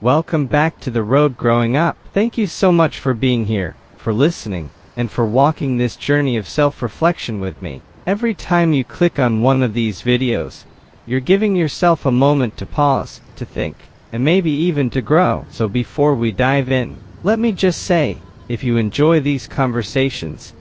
Welcome back to the road growing up. Thank you so much for being here, for listening, and for walking this journey of self-reflection with me. Every time you click on one of these videos, you're giving yourself a moment to pause, to think, and maybe even to grow. So before we dive in, let me just say, if you enjoy these conversations,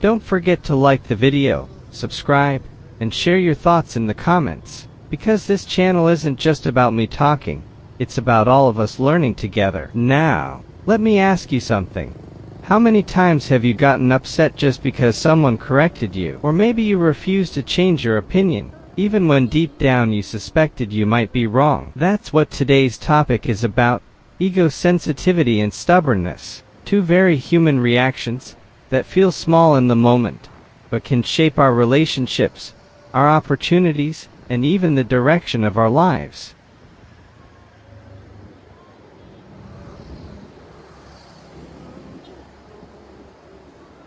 don't forget to like the video, subscribe, and share your thoughts in the comments. Because this channel isn't just about me talking, it's about all of us learning together. Now, let me ask you something. How many times have you gotten upset just because someone corrected you? Or maybe you refused to change your opinion, even when deep down you suspected you might be wrong. That's what today's topic is about: ego sensitivity and stubbornness. Two very human reactions that feel small in the moment, but can shape our relationships, our opportunities, and even the direction of our lives.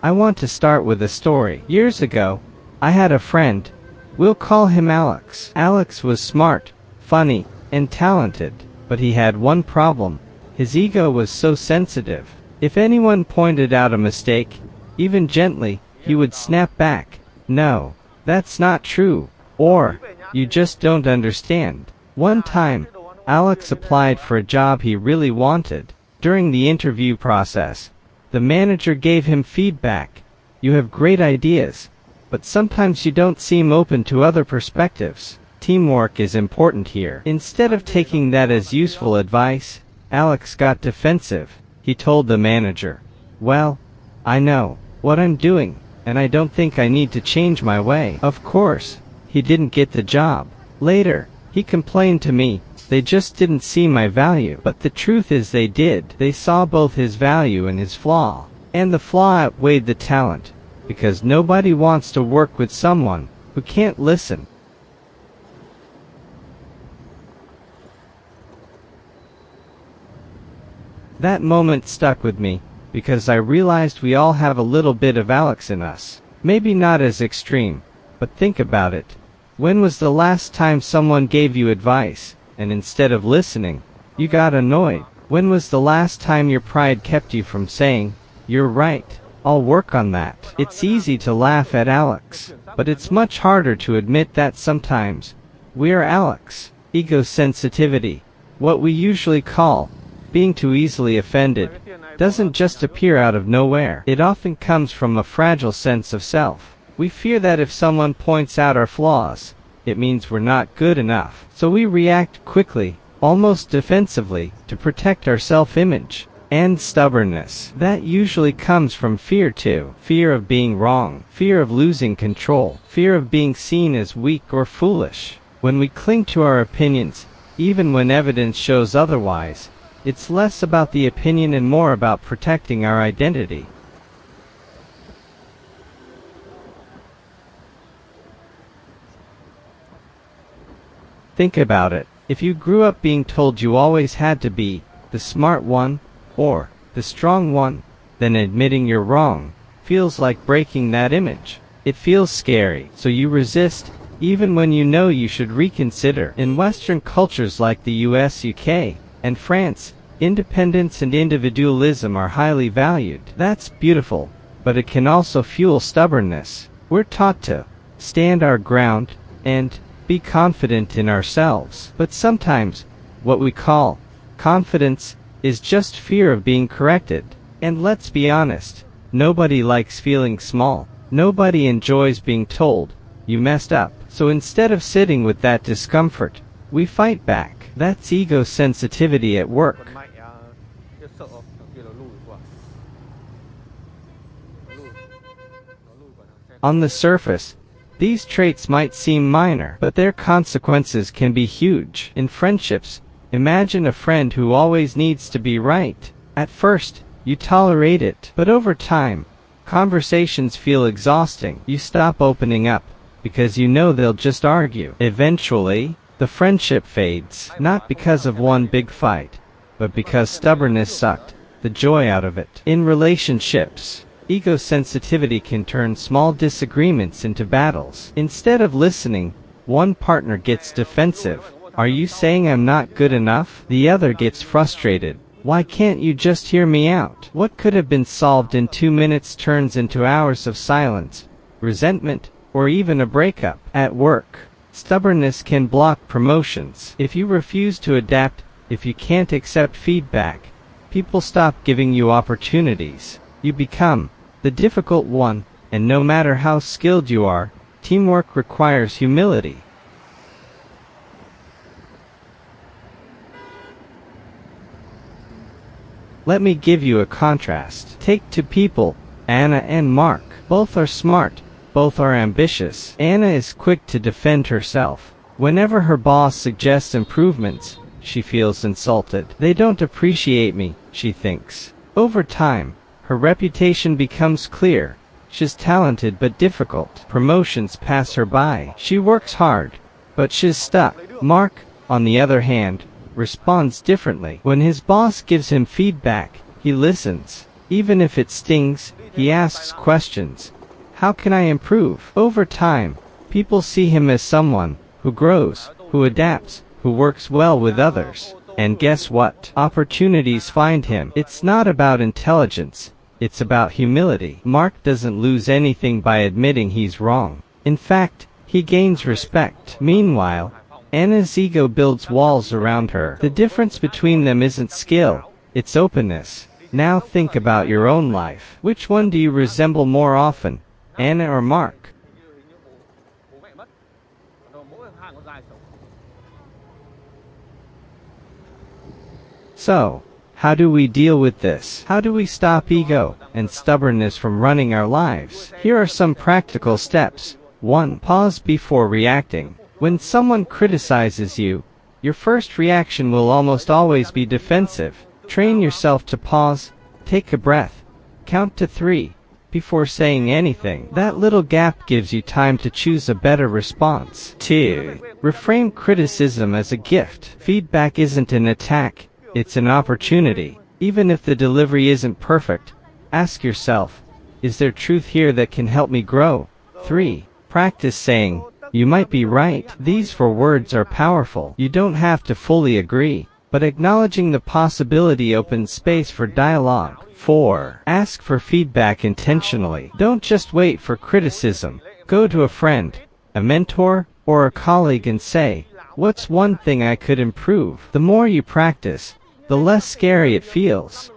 I want to start with a story. Years ago, I had a friend. We'll call him Alex. Alex was smart, funny, and talented, but he had one problem. His ego was so sensitive. If anyone pointed out a mistake, even gently, he would snap back, "No, that's not true," or, "You just don't understand." One time, Alex applied for a job he really wanted. During the interview process, the manager gave him feedback. "You have great ideas, but sometimes you don't seem open to other perspectives. Teamwork is important here." Instead of taking that as useful advice, Alex got defensive. He told the manager, "Well, I know what I'm doing, and I don't think I need to change my way." Of course, he didn't get the job. Later, he complained to me, "They just didn't see my value." But the truth is they did. They saw both his value and his flaw. And the flaw outweighed the talent, because nobody wants to work with someone who can't listen. That moment stuck with me, because I realized we all have a little bit of Alex in us. Maybe not as extreme, but think about it. When was the last time someone gave you advice, and instead of listening, you got annoyed? When was the last time your pride kept you from saying, "You're right, I'll work on that"? It's easy to laugh at Alex, but it's much harder to admit that sometimes we're Alex. Ego sensitivity, what we usually call being too easily offended, doesn't just appear out of nowhere. It often comes from a fragile sense of self. We fear that if someone points out our flaws, it means we're not good enough. So we react quickly, almost defensively, to protect our self-image. And stubbornness, that usually comes from fear too. Fear of being wrong, fear of losing control, fear of being seen as weak or foolish. When we cling to our opinions, even when evidence shows otherwise, it's less about the opinion and more about protecting our identity. Think about it. If you grew up being told you always had to be the smart one, or the strong one, then admitting you're wrong feels like breaking that image. It feels scary, so you resist, even when you know you should reconsider. In Western cultures like the US, UK, and France, independence and individualism are highly valued. That's beautiful, but it can also fuel stubbornness. We're taught to stand our ground and be confident in ourselves. But sometimes, what we call confidence is just fear of being corrected. And let's be honest, nobody likes feeling small. Nobody enjoys being told, "You messed up." So instead of sitting with that discomfort, we fight back. That's ego sensitivity at work. On the surface, these traits might seem minor, but their consequences can be huge. In friendships, imagine a friend who always needs to be right. At first, you tolerate it, but over time, conversations feel exhausting. You stop opening up, because you know they'll just argue. Eventually, the friendship fades, not because of one big fight, but because stubbornness sucked the joy out of it. In relationships, ego sensitivity can turn small disagreements into battles. Instead of listening, one partner gets defensive, Are you saying I'm not good enough? The other gets frustrated. Why can't you just hear me out? What could have been solved in 2 minutes turns into hours of silence, resentment, or even a breakup. At work, stubbornness can block promotions. If you refuse to adapt, if you can't accept feedback, people stop giving you opportunities. You become the difficult one, and no matter how skilled you are, teamwork requires humility. Let me give you a contrast. Take two people, Anna and Mark. Both are smart, both are ambitious. Anna is quick to defend herself. Whenever her boss suggests improvements, she feels insulted. They don't appreciate me, she thinks. Over time, her reputation becomes clear. She's talented but difficult. Promotions pass her by. She works hard, but she's stuck. Mark, on the other hand, responds differently. When his boss gives him feedback, he listens. Even if it stings, he asks questions. How can I improve? Over time, people see him as someone who grows, who adapts, who works well with others. And guess what? Opportunities find him. It's not about intelligence, it's about humility. Mark doesn't lose anything by admitting he's wrong. In fact, he gains respect. Meanwhile, Anna's ego builds walls around her. The difference between them isn't skill, it's openness. Now think about your own life. Which one do you resemble more often, Anna or Mark? So, how do we deal with this? How do we stop ego and stubbornness from running our lives? Here are some practical steps. 1. Pause before reacting. When someone criticizes you, your first reaction will almost always be defensive. Train yourself to pause, take a breath, count to 3, before saying anything. That little gap gives you time to choose a better response. 2. Reframe criticism as a gift. Feedback isn't an attack, it's an opportunity. Even if the delivery isn't perfect, ask yourself, is there truth here that can help me grow? 3. Practice saying, you might be right. These 4 words are powerful. You don't have to fully agree, but acknowledging the possibility opens space for dialogue. 4. Ask for feedback intentionally. Don't just wait for criticism. Go to a friend, a mentor, or a colleague and say, what's one thing I could improve? The more you practice, the less scary it feels.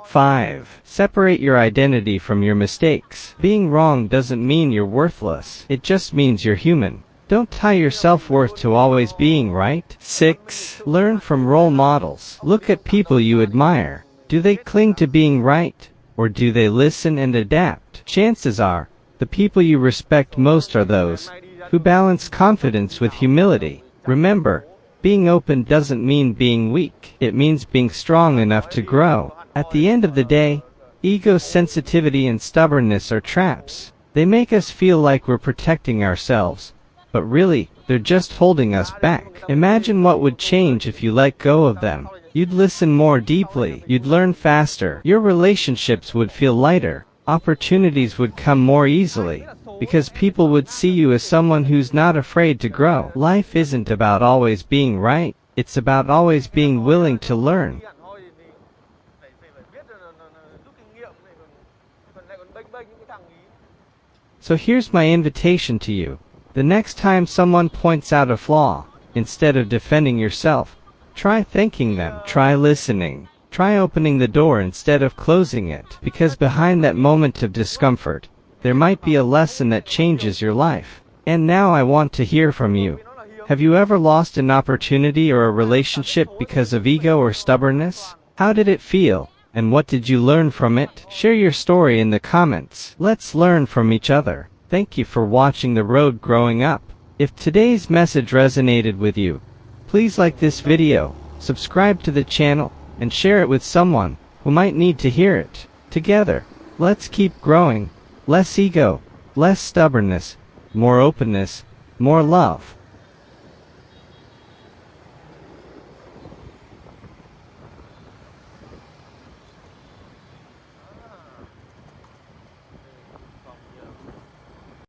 5. Separate your identity from your mistakes. Being wrong doesn't mean you're worthless. It just means you're human. Don't tie your self-worth to always being right. 6. Learn from role models. Look at people you admire. Do they cling to being right, or do they listen and adapt? Chances are, the people you respect most are those who balance confidence with humility. Remember, being open doesn't mean being weak. It means being strong enough to grow. At the end of the day, ego, sensitivity, and stubbornness are traps. They make us feel like we're protecting ourselves, but really, they're just holding us back. Imagine what would change if you let go of them. You'd listen more deeply. You'd learn faster. Your relationships would feel lighter. Opportunities would come more easily, because people would see you as someone who's not afraid to grow. Life isn't about always being right. It's about always being willing to learn. So here's my invitation to you. The next time someone points out a flaw, instead of defending yourself, try thanking them. Try listening. Try opening the door instead of closing it. Because behind that moment of discomfort, there might be a lesson that changes your life. And now I want to hear from you. Have you ever lost an opportunity or a relationship because of ego or stubbornness? How did it feel? And what did you learn from it? Share your story in the comments. Let's learn from each other. Thank you for watching The Road Growing Up. If today's message resonated with you, please like this video, subscribe to the channel, and share it with someone who might need to hear it. Together, let's keep growing. Less ego, less stubbornness, more openness, more love.